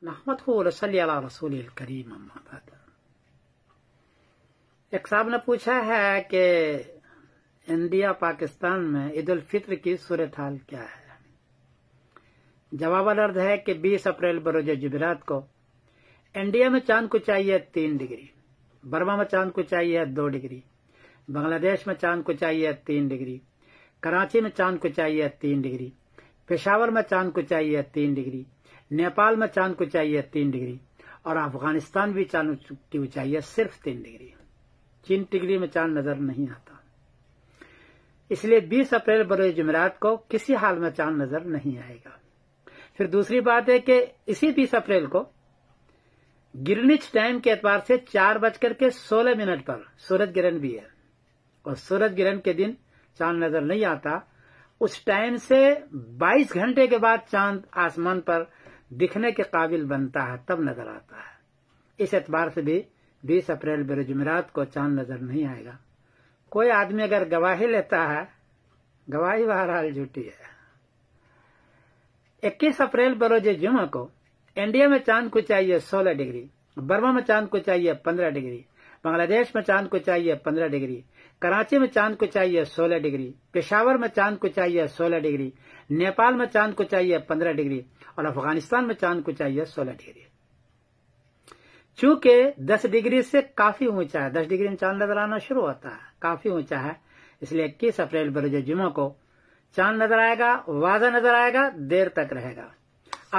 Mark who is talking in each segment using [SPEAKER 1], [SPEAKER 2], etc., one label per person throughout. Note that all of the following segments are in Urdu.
[SPEAKER 1] نحمده ونصلي علی رسول الکریم اما بعد۔ ایک صاحب نے پوچھا ہے کہ انڈیا پاکستان میں عید الفطر کی صورتحال کیا ہے؟ جواب العرض ہے کہ 20 اپریل بروز جمعرات کو انڈیا میں چاند کو چاہیے 3 ڈگری، برما میں چاند کو چاہیے 2 ڈگری، بنگلہ دیش میں چاند کو چاہیے 3 ڈگری، کراچی میں چاند کو چاہیے 3 ڈگری، پشاور میں چاند کو چاہیے 3 ڈگری، نیپال میں چاند کو چاہیے 3 ڈگری، اور افغانستان بھی چاند کو چاہیے صرف 3 ڈگری۔ 3 ڈگری میں چاند نظر نہیں آتا، اس لیے 20 اپریل بروز جمعرات کو کسی حال میں چاند نظر نہیں آئے گا۔ پھر دوسری بات ہے کہ اسی 20 اپریل کو گرینچ ٹائم کے اعتبار سے 4:16 پر سورج گرہن بھی ہے، اور سورج گرہن کے دن چاند نظر نہیں آتا۔ اس ٹائم سے 22 گھنٹے کے بعد چاند آسمان پر دکھنے کے قابل بنتا ہے، تب نظر آتا ہے۔ اس اعتبار سے بھی 20 اپریل بروز جمعرات کو چاند نظر نہیں آئے گا۔ کوئی آدمی اگر گواہی لیتا ہے، گواہی بہرحال جھوٹی ہے۔ 21 اپریل بروز جمعہ کو انڈیا میں چاند کو چاہیے 16 ڈگری، برما میں چاند کو چاہیے 15 ڈگری، بنگلہ دیش میں چاند کو چاہیے 15 ڈگری، کراچی میں چاند کو چاہیے 16 ڈگری، پشاور میں چاند کو چاہیے 16 ڈگری، نیپال میں چاند کو چاہیے 15 ڈگری، اور افغانستان میں چاند کو چاہیے 16 ڈگری۔ چونکہ 10 ڈگری سے کافی اونچا ہے، 10 ڈگری میں چاند نظر آنا شروع ہوتا ہے، کافی اونچا ہے، اس لیے 21 اپریل بروز جمعہ کو چاند نظر آئے گا، واضح نظر آئے گا، دیر تک رہے گا۔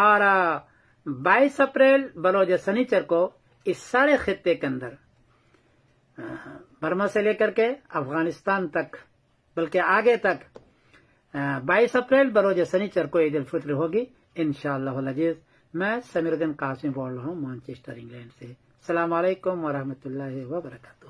[SPEAKER 1] اور 22 اپریل بروز سنیچر کو اس سارے خطے کے اندر برما سے لے کر کے افغانستان تک، بلکہ آگے تک 22 اپریل بروز سنیچر کو عید الفطر ہوگی انشاءاللہ العزیز۔ میں سمیر الدین قاسمی بول رہا ہوں مانچسٹر انگلینڈ سے۔ السلام علیکم ورحمۃ اللہ وبرکاتہ۔